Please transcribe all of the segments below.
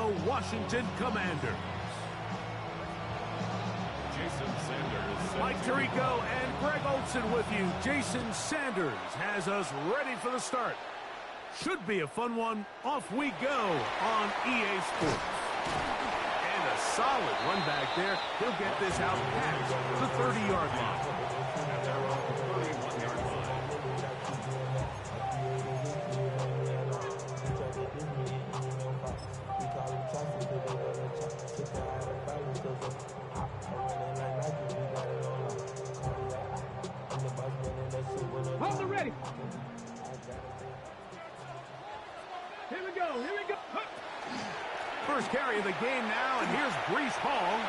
the Washington Commanders. Jason Sanders. Mike Tirico and Greg Olson with you. Jason Sanders has us ready for the start. Should be a fun one. Off we go on EA Sports. And a solid run back there. He'll get this out past the 30-yard line. Hold it ready. Here we go. Here we go. First carry of the game now, and here's Breece Hall.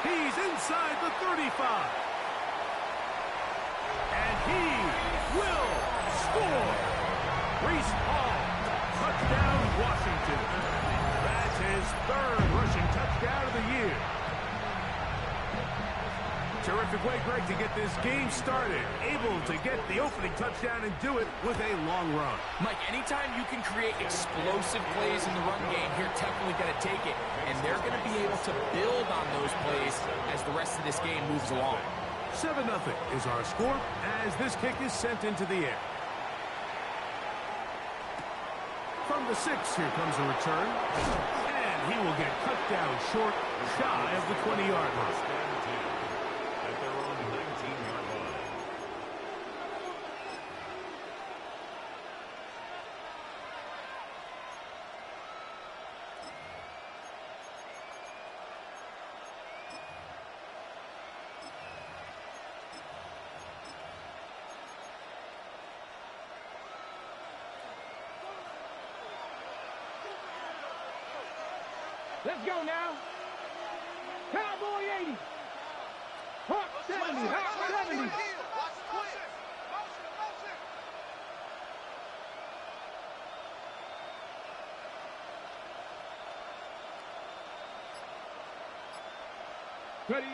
He's inside the 35. And he will score. Breece Hall, touchdown Washington. That's his third rushing touchdown of the year. Terrific way, Greg, to get this game started. Able to get the opening touchdown and do it with a long run. Mike, anytime you can create explosive plays in the run game, you're definitely going to take it. And they're going to be able to build on those plays as the rest of this game moves along. 7-0 is our score as this kick is sent into the air. From the 6, here comes a return. And he will get cut down short, shy of the 20-yard line. At their own 19-yard line. Let's go now. Cowboy 80. Hawk 70. Hawk 70. Ready.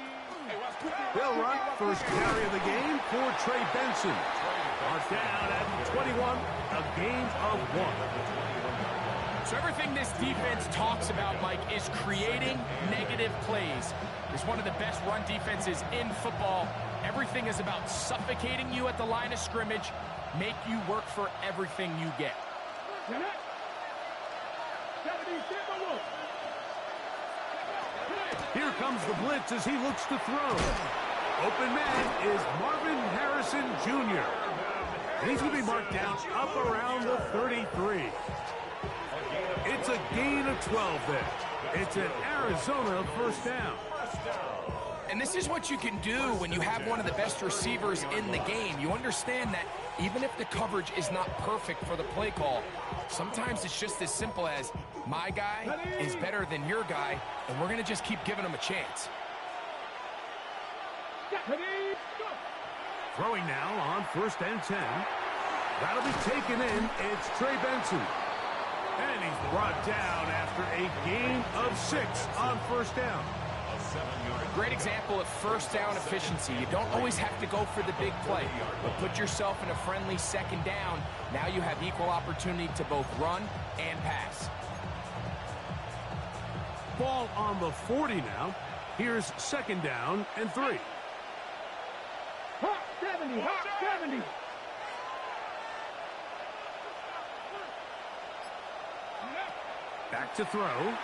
They'll run first carry of the game for Trey Benson. Marked down at 21, a gain of 1. So everything this defense talks about, Mike, is creating negative plays. It's one of the best run defenses in football. Everything is about suffocating you at the line of scrimmage, make you work for everything you get. Here comes the blitz as he looks to throw. Open man is Marvin Harrison Jr. And he's going to be marked down up around the 33. It's a gain of 12 there. It's an Arizona first down. And this is what you can do when you have one of the best receivers in the game. You understand that even if the coverage is not perfect for the play call, sometimes it's just as simple as my guy is better than your guy, and we're going to just keep giving him a chance. Throwing now on 1st and 10. That'll be taken in. It's Trey Benson. And he's brought down after a gain of 6 on 1st down. Great example of first down efficiency. You don't always have to go for the big play, but put yourself in a friendly 2nd down. Now you have equal opportunity to both run and pass. Ball on the 40 now. Here's 2nd down and 3. Hawk 70. Hawk 70. Back to throw.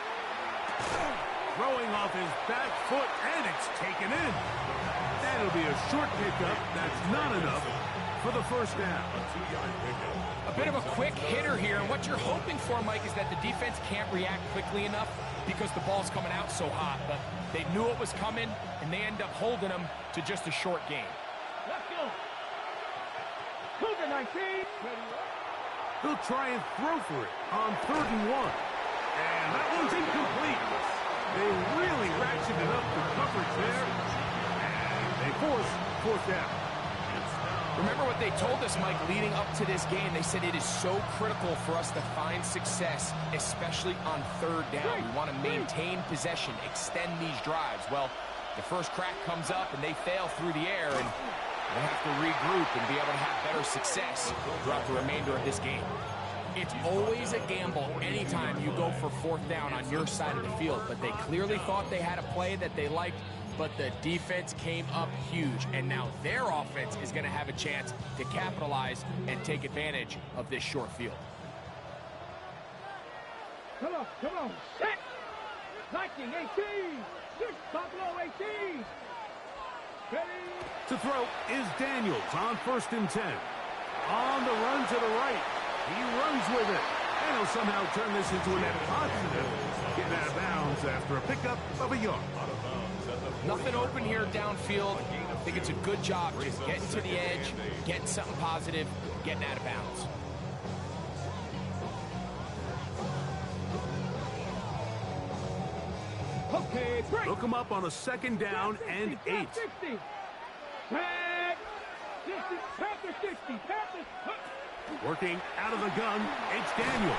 Throwing off his back foot, and it's taken in. That'll be a short pickup. That's not enough for the 1st down. A bit of a quick hitter here, and what you're hoping for, Mike, is that the defense can't react quickly enough because the ball's coming out so hot. But they knew it was coming, and they end up holding them to just a short gain. Let's go. Cougar 19. He'll try and throw for it on 3rd and 1. And that one's incomplete. They really ratcheted up the coverage there, and they force 4th down. Remember what they told us, Mike, leading up to this game. They said it is so critical for us to find success, especially on 3rd down. We want to maintain possession, extend these drives. Well, the first crack comes up, and they fail through the air, and they have to regroup and be able to have better success throughout the remainder of this game. It's always a gamble anytime you go for fourth down on your side of the field, but they clearly thought they had a play that they liked, but the defense came up huge, and now their offense is going to have a chance to capitalize and take advantage of this short field. Come on, set! 19, 18, 6, Buffalo 18. Ready? To throw is Daniels on 1st and 10. On the run to the right. He runs with it. And he'll somehow turn this into a net positive. Getting out of bounds after a pickup of a yard. Nothing open here downfield. I think it's a good job just getting to the edge, getting something positive, getting out of bounds. Okay, break. Look him up on a 2nd down and 8. 60. Back. 60. Panthers 60. Panthers. Working out of the gun, it's Daniels.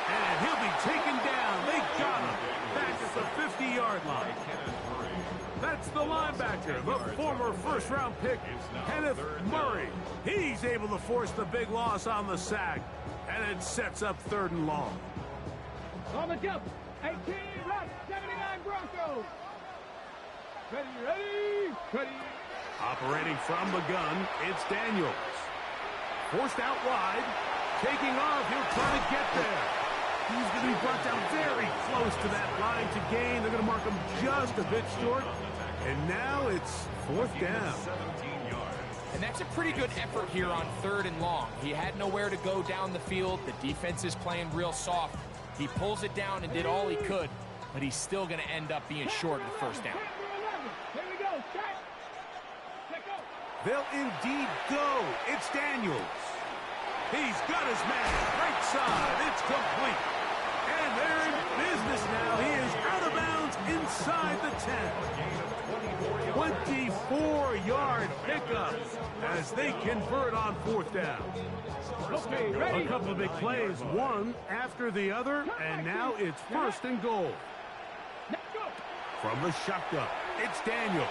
And he'll be taken down. They got him. Back at the 50-yard line. That's the linebacker, the former first-round pick, Kenneth Murray. He's able to force the big loss on the sack. And it sets up 3rd and long. On the jump. 18, left, 79 Broncos. Ready. Operating from the gun, it's Daniels. Forced out wide. Taking off, he'll try to get there. He's going to be brought down very close to that line to gain. They're going to mark him just a bit short. And now it's 4th down. 17 yards. And that's a pretty good effort here on 3rd and long. He had nowhere to go down the field. The defense is playing real soft. He pulls it down and did all he could, but he's still going to end up being short of the 1st down. Here we go. Check go. They'll indeed go. It's Daniels. He's got his man. Right side. It's complete. And they're in business now. He is out of bounds inside the 10. 24-yard pickup as they convert on 4th down. Okay, ready. A couple of big plays, one after the other, and now it's 1st and goal. Let's go. From the shotgun, it's Daniels.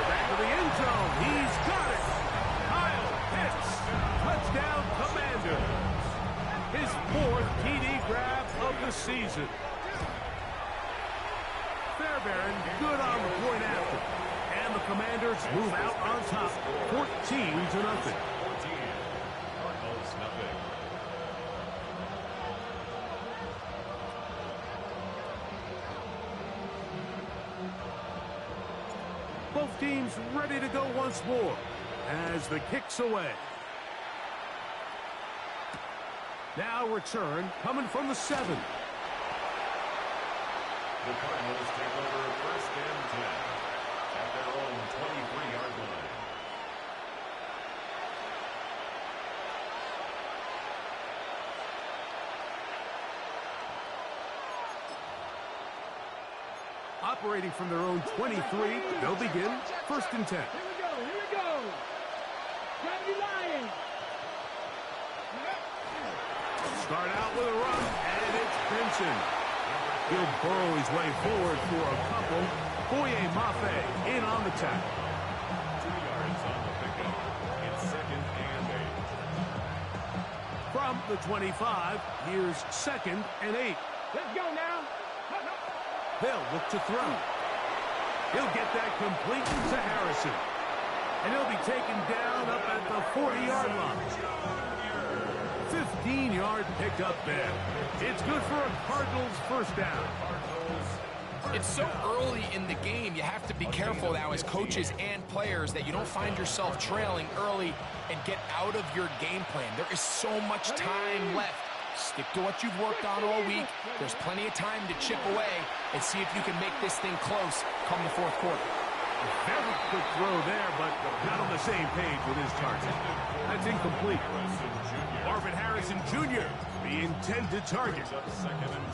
The back of the end zone, he's got it. Kyle hits. Touchdown, Commanders. His 4th TD grab of the season. Fairbairn good on the point after. And the Commanders move out on top, 14-0. Both teams ready to go once more as the kick's away. Now return coming from the 7. The Cardinals take over 1st and 10 at their own 23-yard line. Operating from their own 23, they'll begin 1st and 10. Here we go. Gravity Lions. Start out with a run, and it's Benson. He'll burrow his way forward for a couple. Boye Mafe in on the tackle. 2 yards on the pickup. It's 2nd and 8. From the 25, here's 2nd and 8. Let's go now. They'll look to throw. He'll get that complete to Harrison. And he'll be taken down up at the 40-yard line. 15-yard pickup there. It's good for a Cardinals 1st down. It's so early in the game, you have to be careful now as coaches and players that you don't find yourself trailing early and get out of your game plan. There is so much time left. Stick to what you've worked on all week. There's plenty of time to chip away and see if you can make this thing close come the 4th quarter. Very quick throw there, but not on the same page with his target. That's incomplete. Marvin Harrison Jr., the intended target.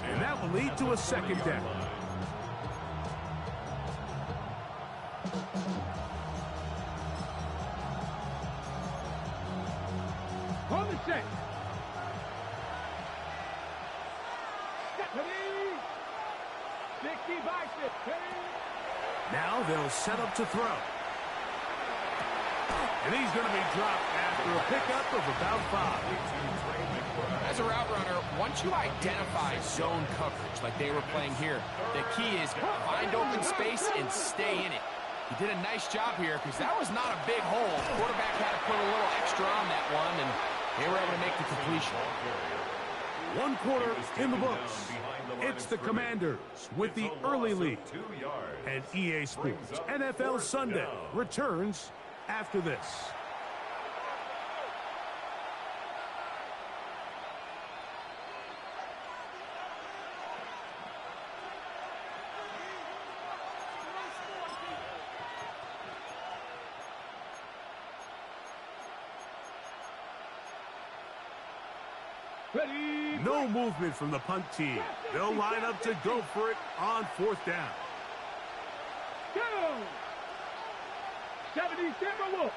And that will lead to a 2nd down. On the set. Ready. 60 by 6. Now they'll set up to throw. And he's going to be dropped after a pickup of about 5. As a route runner, once you identify zone coverage like they were playing here, the key is find open space and stay in it. He did a nice job here because that was not a big hole. The quarterback had to put a little extra on that one, and they were able to make the completion. 1 quarter in the books. It's the Commanders with the early lead. And EA Sports NFL Sunday returns after this. Ready. No movement from the punt team. They'll line up to go for it on 4th down. Go. 70 Timberwolves.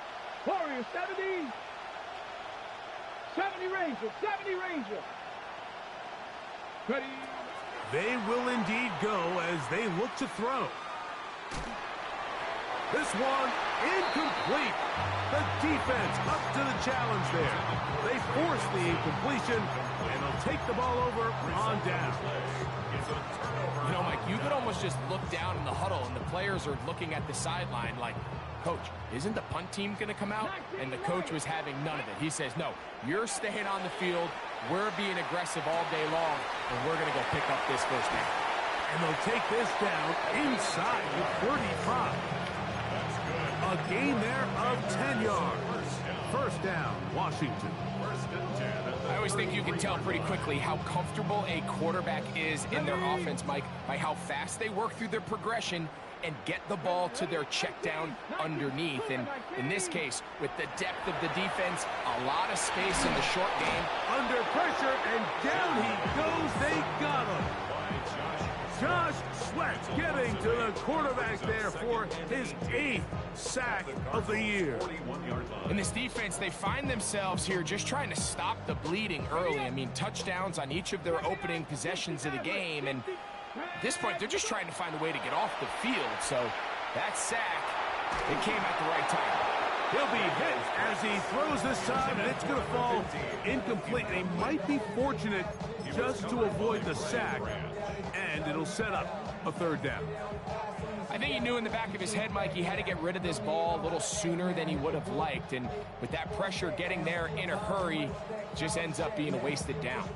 Warriors 70. 70 Rangers. 70 Rangers. Ready. They will indeed go as they look to throw. This one incomplete. The defense up to the challenge there. They force the incompletion, and they'll take the ball over on down. You know, Mike, you could almost just look down in the huddle, and the players are looking at the sideline like, Coach, isn't the punt team going to come out? And the coach was having none of it. He says, no, you're staying on the field. We're being aggressive all day long, and we're going to go pick up this first down. And they'll take this down inside the 35. A gain there of 10 yards. First down, Washington. I always think you can tell pretty quickly how comfortable a quarterback is in their offense, Mike, by how fast they work through their progression and get the ball to their check down underneath. And in this case, with the depth of the defense, a lot of space in the short game. Under pressure, and down he goes. They got him. Josh Sweat getting to the quarterback there for his 8th sack of the year. In this defense, they find themselves here just trying to stop the bleeding early. I mean, touchdowns on each of their opening possessions of the game. And at this point, they're just trying to find a way to get off the field. So that sack, it came at the right time. He'll be hit as he throws this time, and it's going to fall incomplete. They might be fortunate just to avoid the sack, and it'll set up a 3rd down. I think he knew in the back of his head, Mike, he had to get rid of this ball a little sooner than he would have liked. And with that pressure getting there in a hurry, just ends up being a wasted down.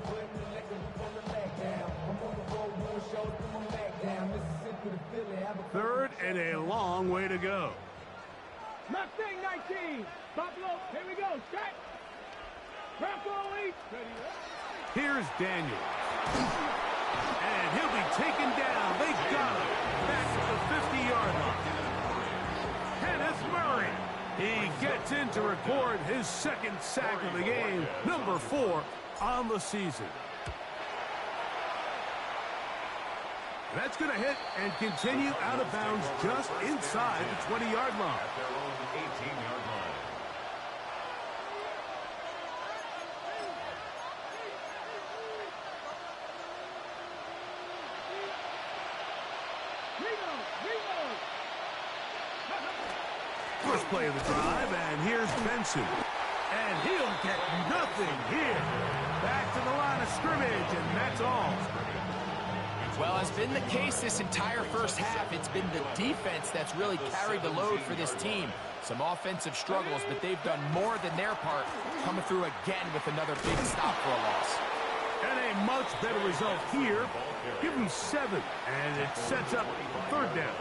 Third and a long way to go. Mustang 19. Buffalo. Here we go. Set. Buffalo 8. Here's Daniel. And he'll be taken down. They got him. Back to the 50-yard line. Kenneth Murray. He gets in to record his 2nd sack of the game. Number 4 on the season. That's going to hit and continue out of bounds just inside the 20-yard line. At their own 18-yard line. First play of the drive, and here's Benson. And he'll get nothing here. Back to the line of scrimmage, and that's all. Well, as been the case this entire first half, it's been the defense that's really carried the load for this team. Some offensive struggles, but they've done more than their part, coming through again with another big stop for a loss. And a much better result here. Give them 7, and it sets up 3rd down.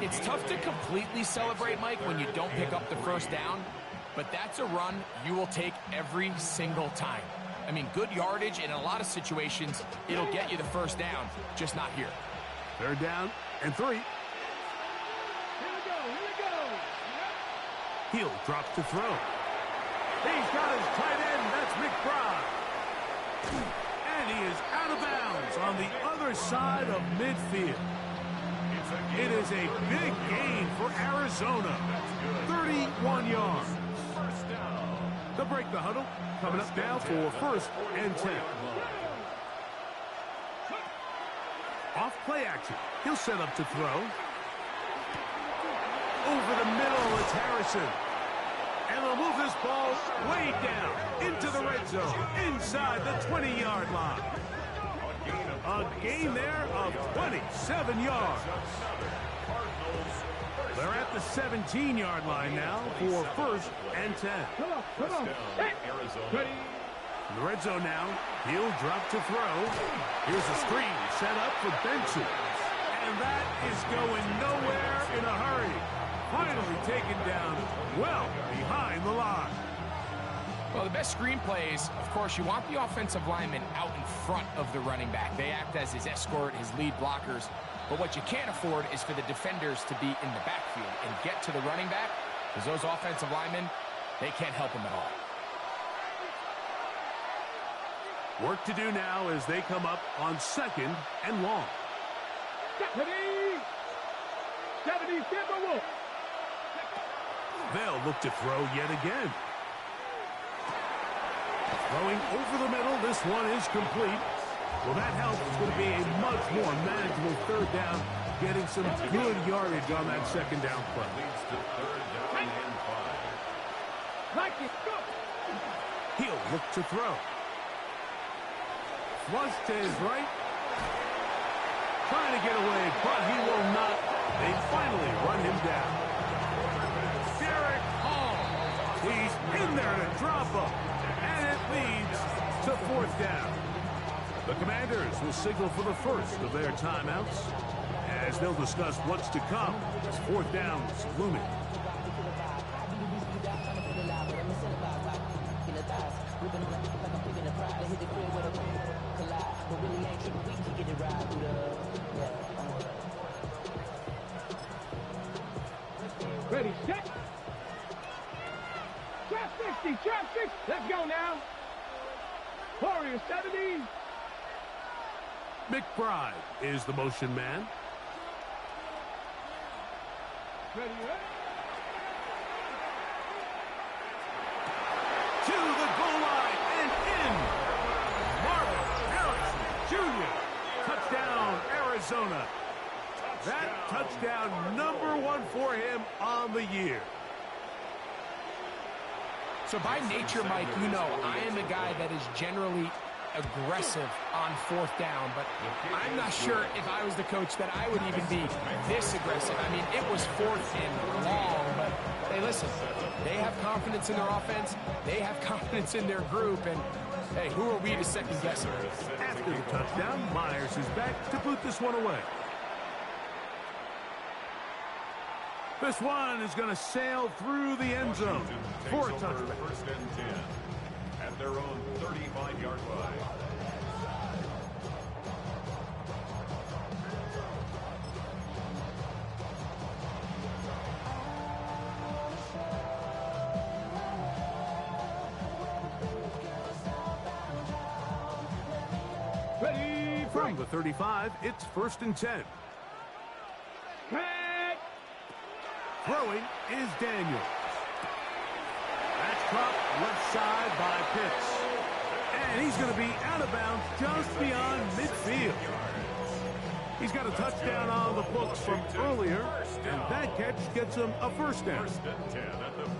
It's tough to completely celebrate, Mike, when you don't pick up the first down, but that's a run you will take every single time. I mean, good yardage, and in a lot of situations, it'll get you the first down, just not here. 3rd down and 3. Here we go. Here we go. Heel drops to throw. He's got his tight end. That's McBride. And he is out of bounds on the other side of midfield. It is a big gain for Arizona. 31 yards. They'll break the huddle. Coming up now for 1st and 10. Off play action. He'll set up to throw. over the middle. It's Harrison. And they'll move this ball way down into the red zone, inside the 20-yard line. A gain there of 27 yards. They're at the 17-yard line now for 1st and 10. Come on. Ready. In the red zone now, he'll drop to throw. Here's a screen set up for Benson. And that is going nowhere in a hurry. Finally taken down well behind the line. Well, the best screen plays, of course, you want the offensive lineman out in front of the running back. They act as his escort, his lead blockers. But what you can't afford is for the defenders to be in the backfield and get to the running back, because those offensive linemen, they can't help him at all. Work to do now as they come up on 2nd and long. 70, Wolf. They'll look to throw yet again. Throwing over the middle, this one is complete. Well, that helps. It's going to be a much more manageable 3rd down, getting some good yardage on that 2nd down play. Leads to 3rd down and 5. Like it, go. He'll look to throw. Flush to his right. Trying to get away, but he will not. They finally run him down. Derek Hall. He's in there to drop him. And it leads to 4th down. The Commanders will signal for the first of their timeouts as they'll discuss what's to come as 4th down is looming. Ready, set. Trap 60, trap 60. Let's go now. Warrior 70. McBride is the motion man. Ready. To the goal line and in. Marvin Harrison Jr. Touchdown, Arizona. That touchdown #1 for him on the year. So by nature, Mike, you know, I am a guy that is generally aggressive on 4th down, but I'm not sure if I was the coach that I would even be this aggressive. I mean, it was 4th and long, but hey, listen, they have confidence in their offense, they have confidence in their group, and hey, who are we to second guess it? After the touchdown, Myers is back to boot this one away. This one is going to sail through the end zone for a touchdown. 1st and 10 at their own 35-yard line. Ready, From the 35, it's 1st and 10. Throwing is Daniels. That's dropped left side by Pitts. And he's going to be out of bounds just beyond midfield. He's got a touchdown on the books from earlier, and that catch gets him a 1st down.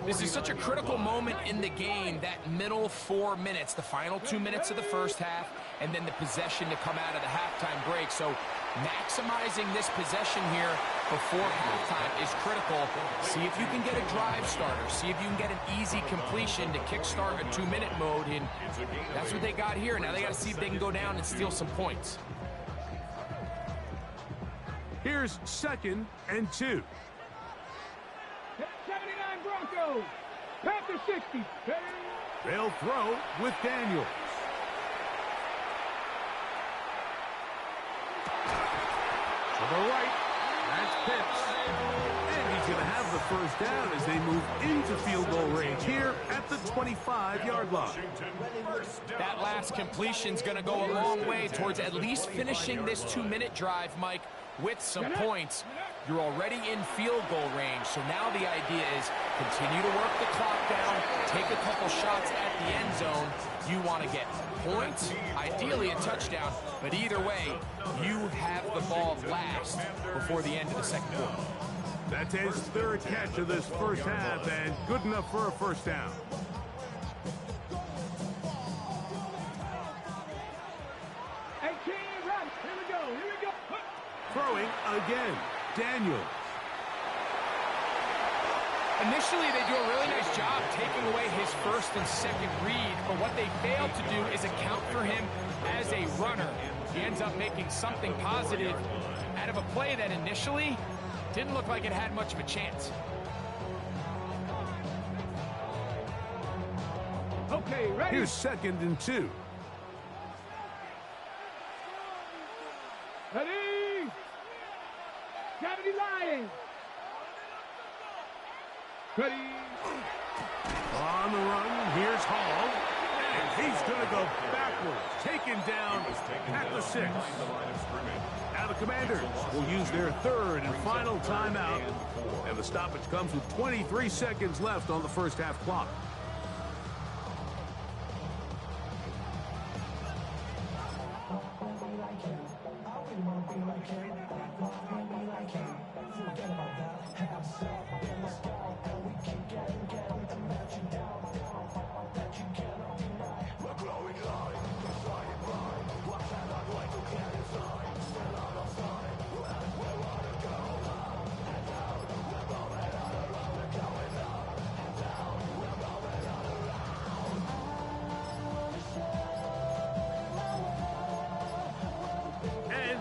This is such a critical moment in the game, that middle 4 minutes, the final 2 minutes of the first half, and then the possession to come out of the halftime break. So maximizing this possession here before halftime is critical. See if you can get a drive starter. See if you can get an easy completion to kickstart a 2-minute mode, and that's what they got here. Now they got to see if they can go down and steal some points. Here's 2nd and 2. 79 Broncos. Panther 60. They'll throw with Daniels. To the right, that's Pitts. And he's going to have the 1st down as they move into field goal range here at the 25-yard line. That last completion's going to go a long way towards at least finishing this 2-minute drive, Mike, with some points. You're already in field goal range, so now the idea is continue to work the clock down, take a couple shots at the end zone. You want to get points, ideally a touchdown, but either way, you have the ball last before the end of the 2nd quarter. That's his third catch of this first half, and good enough for a first down. Here we go. Throwing again, Daniels. Initially, they do a really nice job taking away his first and second read, but what they failed to do is account for him as a runner. He ends up making something positive out of a play that initially didn't look like it had much of a chance. Okay, ready? Here's 2nd and 2. Ready? 70 Lions. Ready? On the run, here's Hall. And he's going to go backwards. Taken down at the 6. Now the Commanders will use their third and final timeout. And the stoppage comes with 23 seconds left on the first half clock.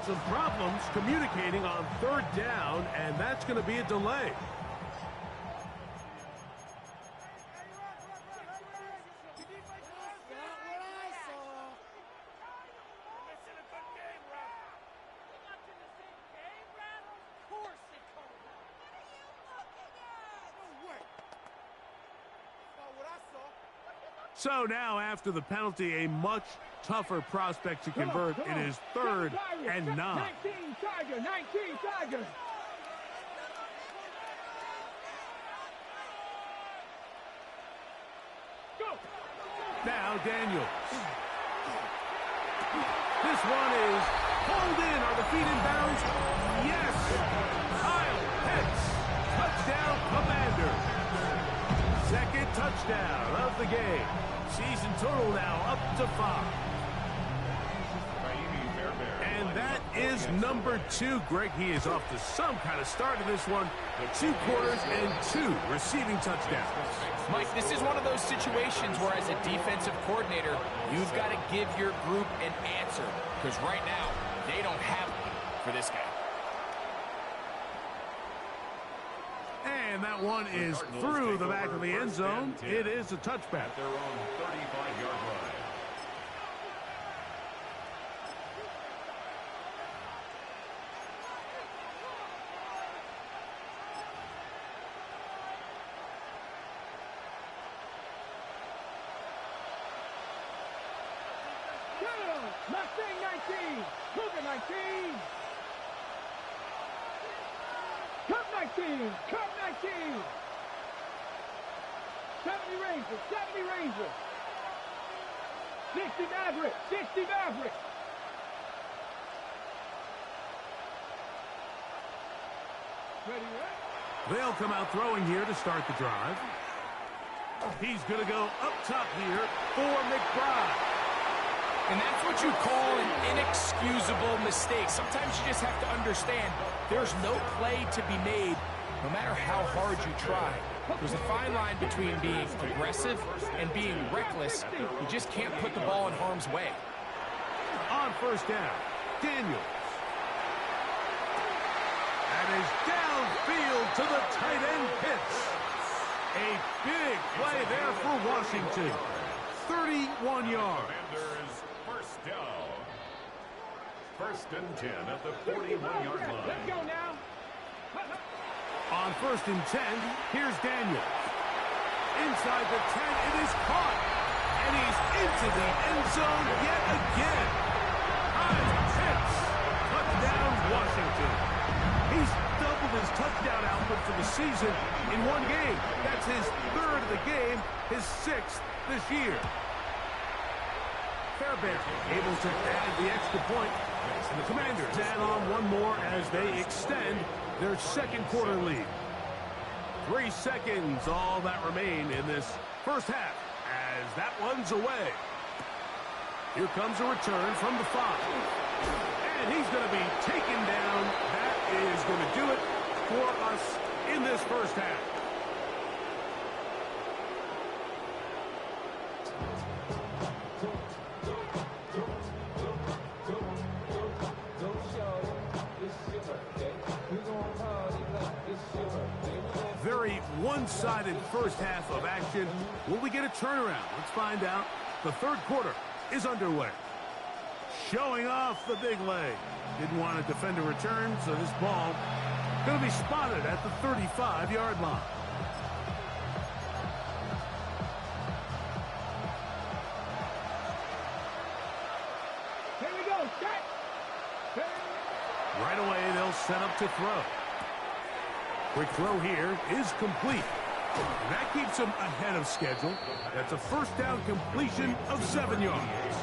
Some problems communicating on third down, and that's going to be a delay. So now, after the penalty, a much tougher prospect to convert. It is 3rd and 9. 19 Tiger, 19 Tiger. Go. Now Daniels. This one is pulled in. Are the feet in bounds? Yes. Kyle Pitts. Touchdown, Commander. 2nd touchdown of the game. Season total now up to 5. And that is number 2. Greg, he is off to some kind of start in this one. 2 quarters and 2 receiving touchdowns. Mike, this is one of those situations where as a defensive coordinator, you've got to give your group an answer. Because right now, they don't have one for this guy. And that one is through the back of the end zone. It is a touchback. At their own 35-yard line. Mustang 19. Cougar 19. Cup 19. Cup 19. 70 Rangers. 70 Rangers. 60 Maverick. 60 Maverick. Ready, right? They'll come out throwing here to start the drive. He's going to go up top here for McBride. And that's what you call an inexcusable mistake. Sometimes you just have to understand there's no play to be made, no matter how hard you try. There's a fine line between being aggressive and being reckless. You just can't put the ball in harm's way. On first down, Daniels. That is downfield to the tight end Pitts. A big play there for Washington. 31 yards. First down. 1st and 10 at the 41-yard line. Let's go now. On 1st and 10, here's Daniels. Inside the 10, it is caught. And he's into the end zone yet again. Pitts. Touchdown, Washington. He's doubled his touchdown output for the season in one game. That's his 3rd of the game, his 6th this year. Bear able to add the extra point. And the Commanders add on one more as they extend their second quarter lead. 3 seconds, all that remain in this first half as that one's away. Here comes a return from the 5. And he's going to be taken down. That is going to do it for us in this first half. Very one-sided first half of action. Will we get a turnaround? Let's find out. The third quarter is underway. Showing off the big leg. Didn't want to defend a return, so this ball going to be spotted at the 35-yard line. Here we go, set. Right away, they'll set up to throw. Quick throw here is complete. And that keeps him ahead of schedule. That's a first down completion of 7 yards.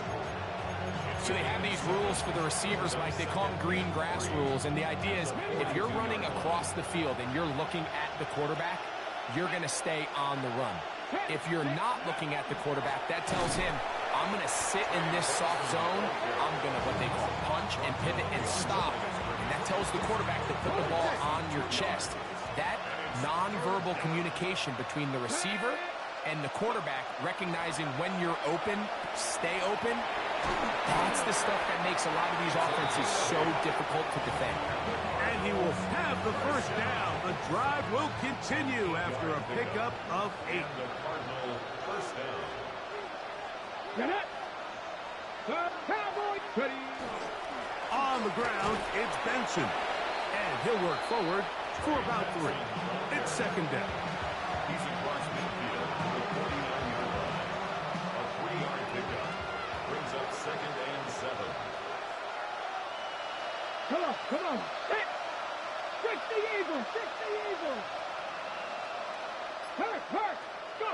So they have these rules for the receivers, Mike. They call them green grass rules. And the idea is if you're running across the field and you're looking at the quarterback, you're going to stay on the run. If you're not looking at the quarterback, that tells him, I'm going to sit in this soft zone. I'm going to what they call punch and pivot and stop. And that tells the quarterback to put the ball on your chest. That nonverbal communication between the receiver and the quarterback, recognizing when you're open, stay open, that's the stuff that makes a lot of these offenses so difficult to defend. And he will have the first down. The drive will continue after a pickup of 8. The Cardinal first down. Get it. The Cowboys ready. On the ground, it's Benson. And he'll work forward for about 3. It's second down. He's across midfield to the 49-yard line. A 3-yard pickup brings up second and 7. Come on, come on. Hit. Fix the Eagles, fix the Eagles. Hurt, go.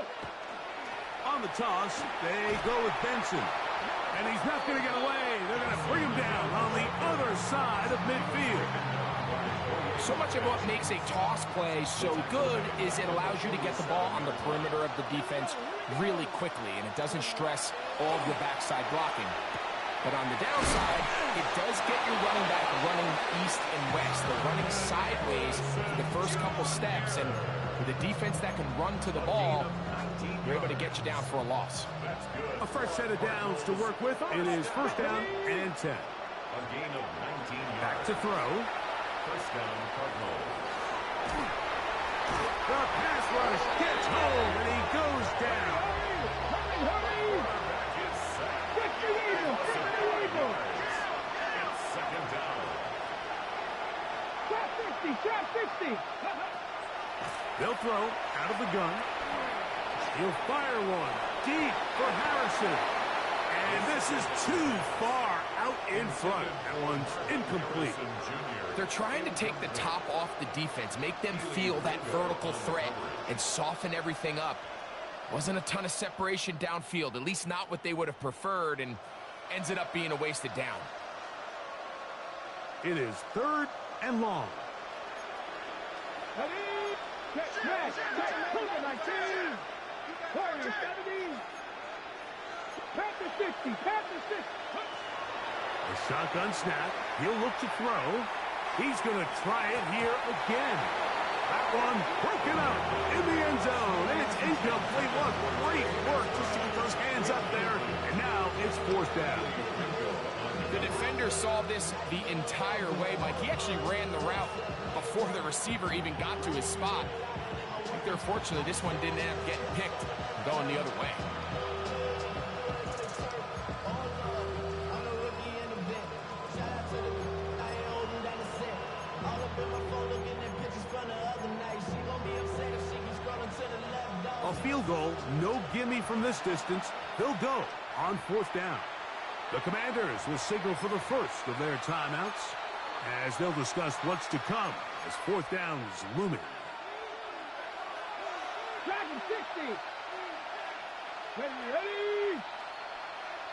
On the toss, they go with Benson. And he's not going to get away. They're going to bring him down on the other side of midfield. So much of what makes a toss play so good is it allows you to get the ball on the perimeter of the defense really quickly, and it doesn't stress all of your backside blocking. But on the downside, it does get your running back running east and west. They're running sideways for the first couple steps, and with a defense that can run to the ball, you're able to get you down for a loss. A fresh set of downs to work with. It is first down and 10. A gain of 19 yards. Back to throw. First down, Cardinal. The pass rush gets home, and he goes down. Hurry. Quarterback is sacked. Fix the Eagles, fix the Eagles. It's second down. Trap 50. They'll throw out of the gun. He'll fire one deep for Harrison. And this is too far out in front. That one's incomplete. They're trying to take the top off the defense, make them feel that vertical threat, and soften everything up. Wasn't a ton of separation downfield, at least not what they would have preferred, and ends it up being a wasted down. It is third and long. Ready? Check. Put the 19. Warrior 70. Panther 60. Panther 60. A shotgun snap. He'll look to throw. He's going to try it here again. That one broken up in the end zone. And it's incomplete. What great work just to get those hands up there. And now it's fourth down. The defender saw this the entire way, Mike. He actually ran the route before the receiver even got to his spot. I think they're fortunate this one didn't end up getting picked and going the other way. A field goal, no gimme from this distance. They'll go on fourth down. The Commanders will signal for the first of their timeouts as they'll discuss what's to come as fourth down is looming. Dragon 60. Ready.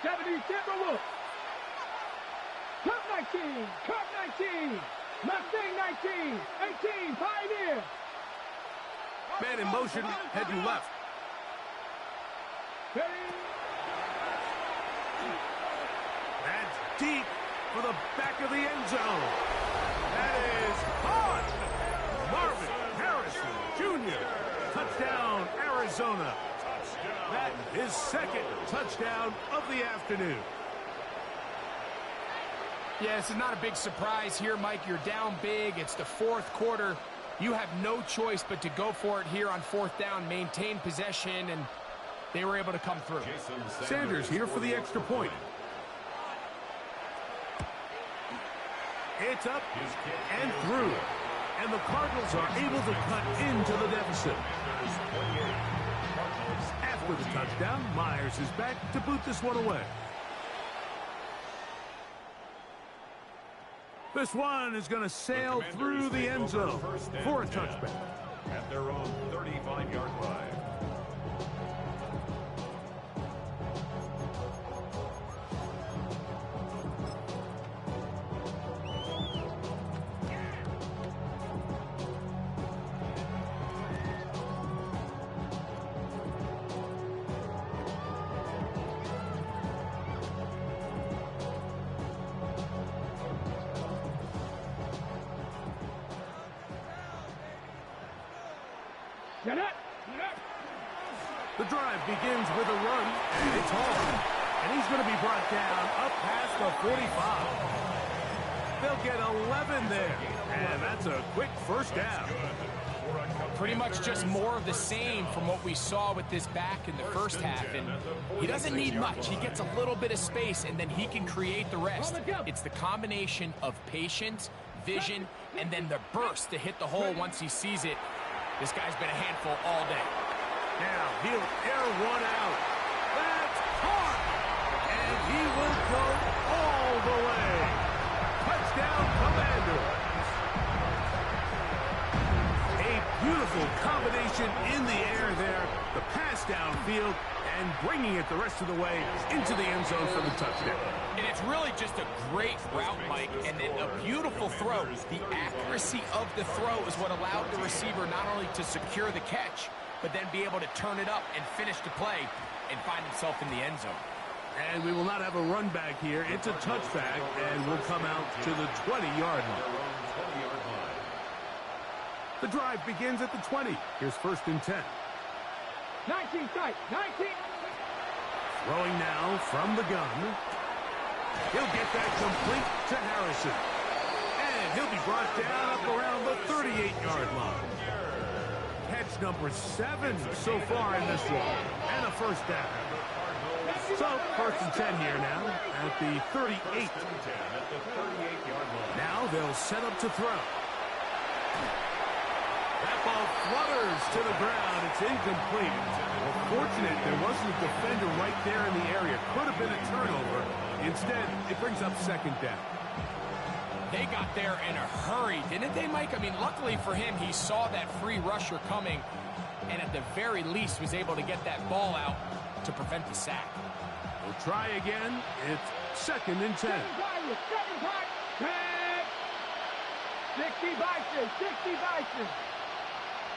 70 Timberwolves. Cup 19, Cup 19, Mustang 19, 18, Pioneer. Man in motion, heading left. That's deep for the back of the end zone. That is on. Marvin Harrison Jr. Touchdown, Arizona. That is second touchdown of the afternoon. Yeah, this is not a big surprise here, Mike. You're down big. It's the fourth quarter. You have no choice but to go for it here on fourth down, maintain possession, and they were able to come through. Sanders here for the extra point. It's up and through. And the Cardinals are able to cut into the deficit. After the touchdown, Myers is back to boot this one away. This one is going to sail through the end zone for a touchback. At their own 35-yard line. The drive begins with a run, and it's hard. And he's going to be brought down up past the 45. They'll get 11 there, and that's a quick first down. Pretty much just more of the same from what we saw with this back in the first half. And he doesn't need much. He gets a little bit of space, and then he can create the rest. It's the combination of patience, vision, and then the burst to hit the hole once he sees it. This guy's been a handful all day. Now he'll air one out. That's caught. And he will go all the way. Touchdown, Commanders. A beautiful combination in the air there. The pass downfield and bringing it the rest of the way into the end zone for the touchdown. And it's really just a great route, Mike, and then a beautiful throw. The accuracy of the throw is what allowed the receiver not only to secure the catch, but then be able to turn it up and finish the play and find himself in the end zone. And we will not have a run back here. It's a touchback, and will come out to the 20-yard line. The drive begins at the 20. Here's first and 10. 19 tight, 19. Throwing now from the gun. He'll get that complete to Harrison. And he'll be brought down up around the 38-yard line. Catch number 7 so far in this one. And a first down. So, first and 10 here now at the 38. Now they'll set up to throw. That ball flutters to the ground. It's incomplete. Well, fortunate there wasn't a defender right there in the area. Could have been a turnover. Instead, it brings up second down. They got there in a hurry, didn't they, Mike? I mean, luckily for him, he saw that free rusher coming and at the very least was able to get that ball out to prevent the sack. We'll try again. It's second and 10. 60 Bison, 60 Bison.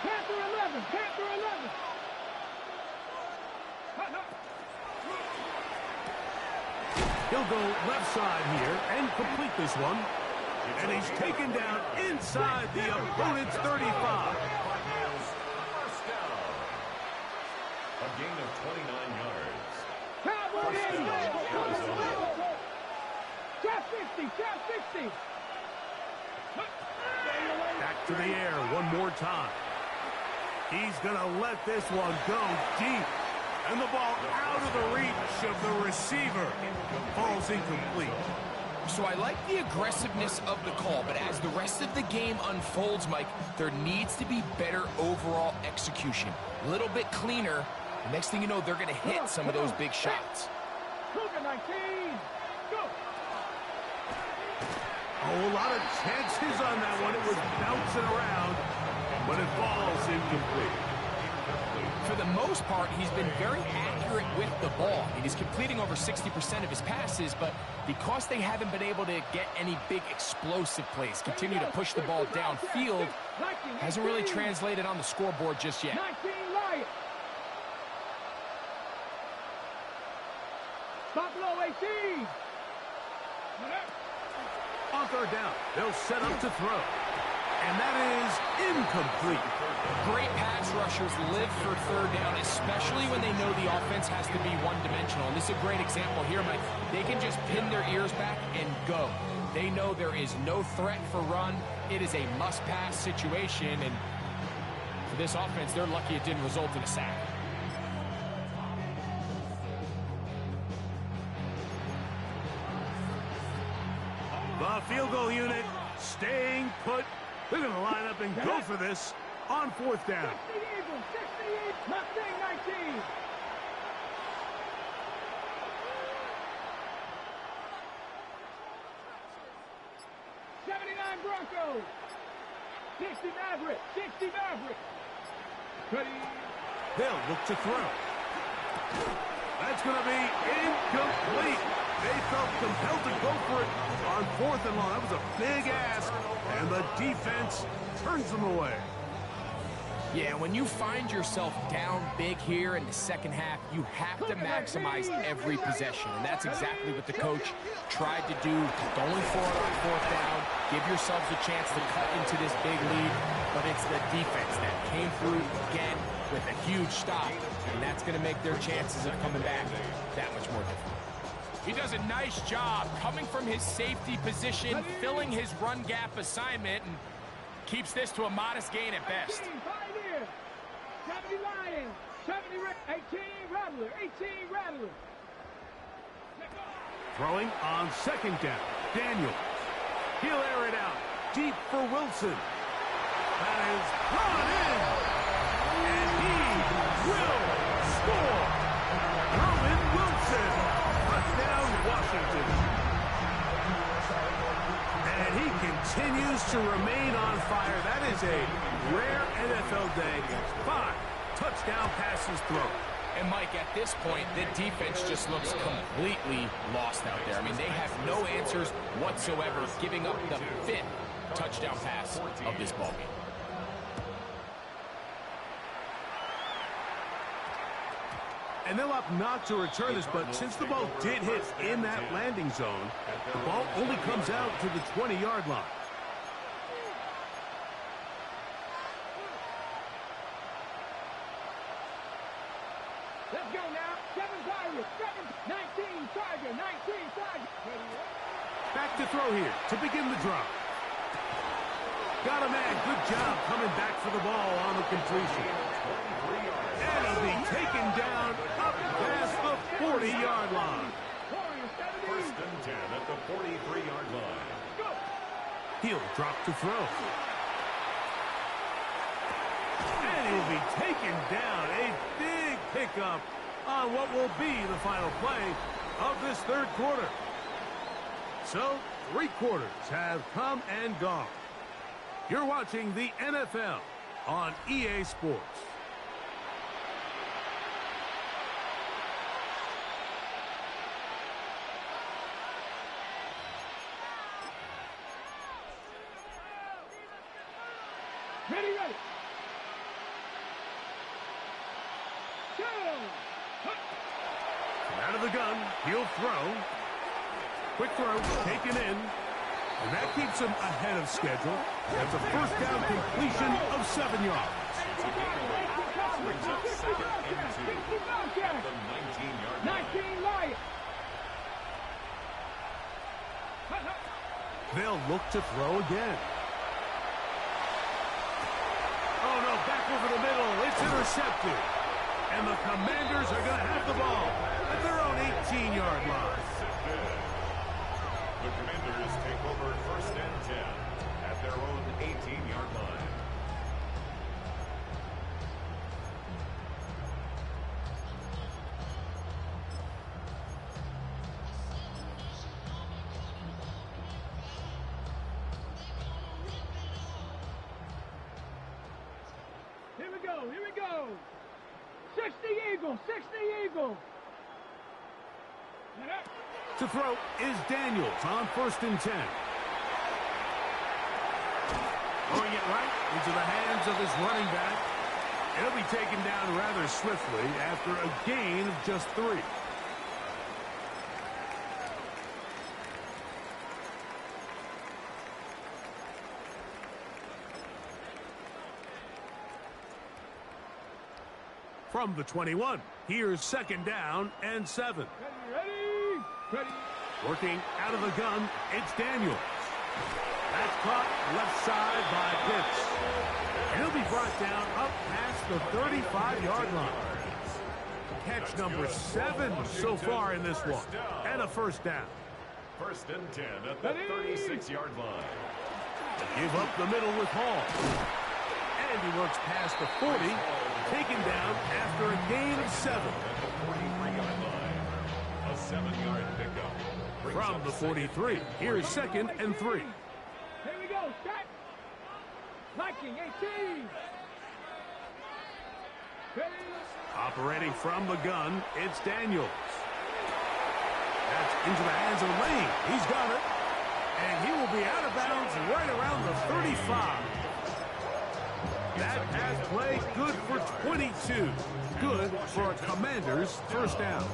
Panther 11, Panther 11. He'll go left side here and complete this one. And he's taken down inside the opponent's 35. A gain of 29 yards. Trap 60, trap 60. Back to the air one more time. He's going to let this one go deep. And the ball out of the reach of the receiver. Falls incomplete. So I like the aggressiveness of the call, but as the rest of the game unfolds, Mike, there needs to be better overall execution. A little bit cleaner. The next thing you know, they're going to hit some of those big shots. Cougar 19, go. Oh, a lot of chances on that one. It was bouncing around, but it falls incomplete. For the most part, he's been very accurate with the ball. I mean, he's completing over 60% of his passes, but because they haven't been able to get any big explosive plays, continue to push the ball downfield, hasn't really translated on the scoreboard just yet. 19 Lions. Buffalo 18. On third down, they'll set up to throw. And that is incomplete. Great pass rushers live for third down, especially when they know the offense has to be one-dimensional. And this is a great example here, Mike. They can just pin their ears back and go. They know there is no threat for run. It is a must-pass situation. And for this offense, they're lucky it didn't result in a sack. The field goal unit staying put. They're going to line up and go for this on fourth down. 60 Eagles, 68, Mustang 19. Broncos. 60 Maverick, 60 Maverick. Ready. They'll look to throw. That's going to be incomplete. They felt compelled to go for it on fourth and long. That was a big ask, and the defense turns them away. Yeah, when you find yourself down big here in the second half, you have to maximize every possession, and that's exactly what the coach tried to do, going for it on fourth down, give yourselves a chance to cut into this big lead, but it's the defense that came through again with a huge stop, and that's going to make their chances of coming back that much more difficult. He does a nice job coming from his safety position, filling his run gap assignment, and keeps this to a modest gain at best. 70 Lions, 18 Rattler, 18 Rattler. Throwing on second down, Daniel. He'll air it out, deep for Wilson. That is brought in, and he will score. Roman Wilson, touchdown Washington. And he continues to remain on fire. That is a rare NFL day. 5 touchdown passes thrown. And, Mike, at this point, the defense just looks completely lost out there. I mean, they have no answers whatsoever, giving up the 5th touchdown pass of this ballgame. And they'll opt not to return this, but since the ball did hit in that landing zone, the ball only comes out to the 20-yard line. Let's go now. 7 Tigers, 19 Tiger, 19 Tiger. Back to throw here to begin the drive. Got a man. Good job coming back for the ball on the completion. And he'll be taken down up past the 40-yard line. First and 10 at the 43-yard line. He'll drop to throw. And he'll be taken down. A big pickup on what will be the final play of this third quarter. So, 3 quarters have come and gone. You're watching the NFL on EA Sports. Ready. Out of the gun, he'll throw. Quick throw, taken in. And that keeps him ahead of schedule. That's a first down completion of 7 yards. Brings up second and 2 at the 19-yard line. 19 Lions. They'll look to throw again. Oh, no, back over the middle. It's intercepted. And the Commanders are going to have the ball at their own 18-yard line. The Commanders take over first and 10 at their own 18-yard line. Here we go. 60 Eagle, 60 Eagle. To throw is Daniels on 1st and 10. Throwing it right into the hands of his running back. He'll be taken down rather swiftly after a gain of just 3. From the 21, here's 2nd down and 7. Ready. Working out of the gun, it's Daniels. That's caught left side by Pitts. And he'll be brought down up past the 35-yard line. Catch number 7 so far in this one. And a 1st down. 1st and 10 at the 36-yard line. Give up the middle with Hall. And he works past the 40, taken down after a gain of 7. At the 43-yard line. A 7-yard pickup. From the 43, here's 2nd and 3. Here we go, set. Viking, 18. Ready. Operating from the gun, it's Daniels. That's into the hands of Lane. He's got it. And he will be out of bounds right around the 35. That pass play good for 22. Good for a Commander's 1st down.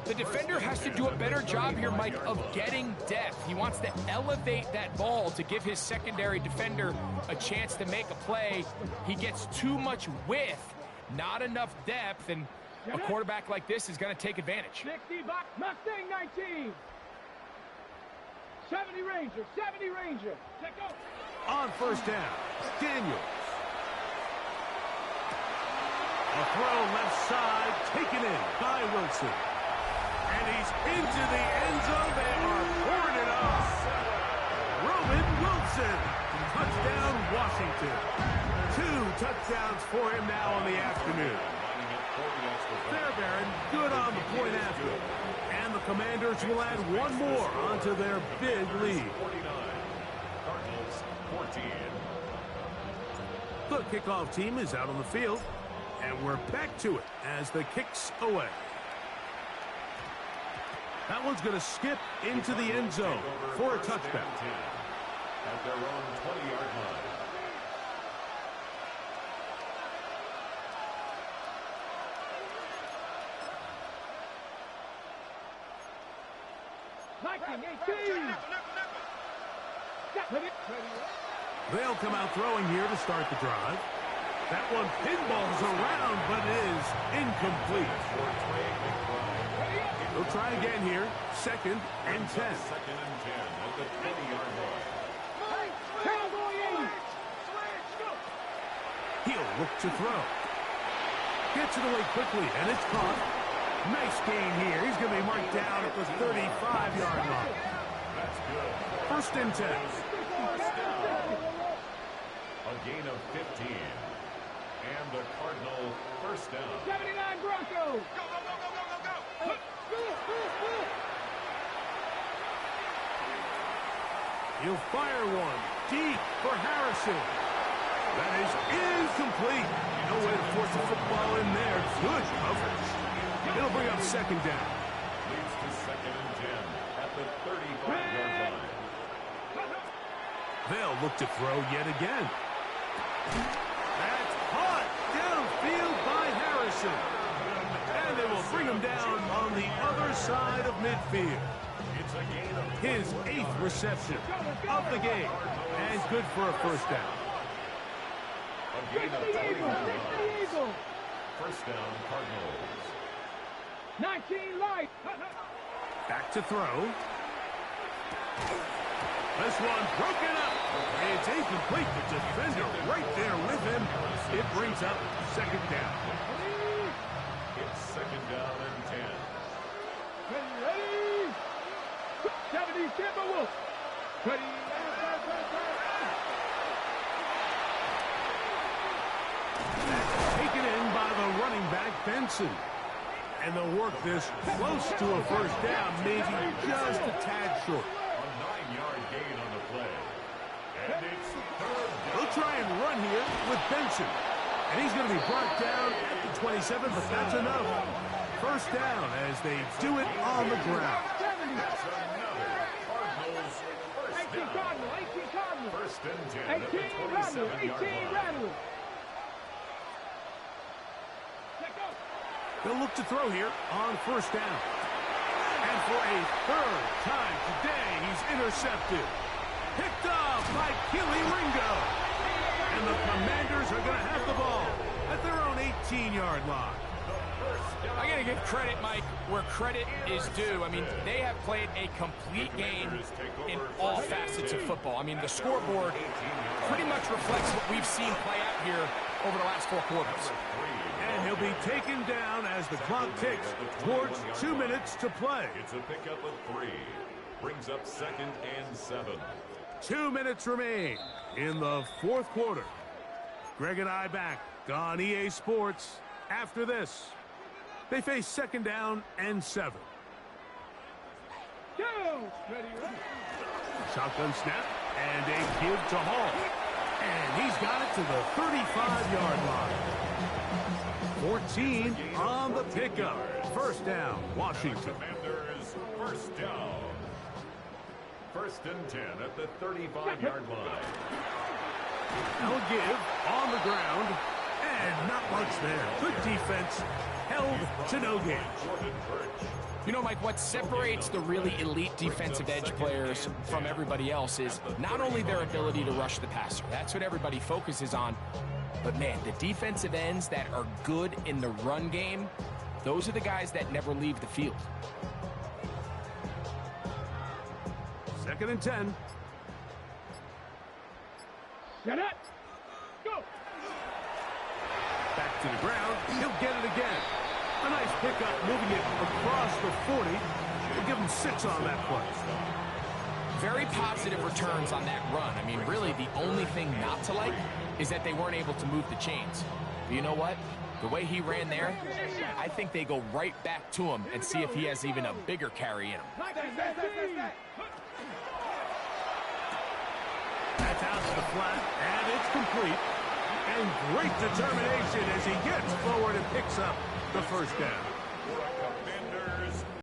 The defender has to do a better job here, Mike, of getting depth. He wants to elevate that ball to give his secondary defender a chance to make a play. He gets too much width, not enough depth, and a quarterback like this is going to take advantage. 60 box, Mustang 19. 70 Ranger, 70 Ranger. Check out. On 1st down, Daniels. A throw left side, taken in by Wilson. And he's into the end zone. They are pouring it off. Roman Wilson. Touchdown, Washington. 2 touchdowns for him now on the afternoon. Fairbairn good on the point after. And the Commanders will add 1 more onto their big lead. Cardinals 14. The kickoff team is out on the field. And we're back to it as the kick's away. That one's going to skip into the end zone for a touchback. At their own 20-yard line. Viking, 18. They'll come out throwing here to start the drive. That one pinballs around, but is incomplete. They'll try again here. 2nd and 10. 2nd and 10 at the 20-yard line. He'll look to throw. Gets it away quickly, and it's caught. Nice gain here. He's going to be marked down at the 35-yard line. That's good. 1st and 10. A gain of 15. And the Cardinal 1st down. 79 Broncos. He'll fire one deep for Harrison. That is incomplete. No way to force the football in there. Good coverage. It'll bring up 2nd down. Leads to 2nd and 10 at the 35-yard line. They'll look to throw yet again. That's caught downfield by Harrison. And they will bring him down on the other side of midfield. It's a gain of His 8th reception of the game. And good for a 1st down. a gain of 21 yards. 1st down, Cardinals. 19 light. Back to throw. This one broken up. It's incomplete. The defender right there with him. It brings up 2nd down. It's 2nd down and 10. Ready? 70 Timberwolves. Ready? Taken in by the running back, Benson. And they'll work this close to a 1st down, maybe just a tad short. A 9-yard gain on the play. And it's 3rd down. They'll try and run here with Benson. And he's going to be brought down at the 27, but that's enough. First down as they do it on the ground. That's another Cardinals first 18 down. Cardinals, 18 Cardinals. First and 10 at the 18 Cardinals, 18 27-yard line. Cardinals. Let go. They'll look to throw here on first down. And for a third time today, he's intercepted. Picked off by Keely Ringo. And the Commanders are going to have the ball at their own 18-yard line. I got to give credit, Mike, where credit is due. I mean, they have played a complete game in all facets of football. I mean, the scoreboard pretty much reflects what we've seen play out here over the last 4 quarters. And he'll be taken down as the clock ticks towards 2 minutes to play. It's a pickup of 3. Brings up 2nd and 7. 2 minutes remain in the fourth quarter. Greg and I back on EA Sports after this. They face 2nd down and 7. Go. Ready, ready. Shotgun snap and a give to Hall. And he's got it to the 35-yard line. 14 on the pickup. First down, Washington. Commanders first down. First and 10 at the 35-yard line. Now a give on the ground. And not much there. Good defense. Held to no gain. You know, Mike, what separates the really elite defensive edge players from everybody else is not only their ability to rush the passer. That's what everybody focuses on. But, man, the defensive ends that are good in the run game, those are the guys that never leave the field. 2nd and 10. Set it. Go. Back to the ground. He'll get it again. A nice pickup, moving it across the 40. We'll give him 6 on that play. Very positive returns on that run. I mean, really, the only thing not to like is that they weren't able to move the chains. But you know what? The way he ran there, I think they go right back to him and see if he has even a bigger carry in him. That's out to the flat, and it's complete. And great determination as he gets forward and picks up the first down. Commanders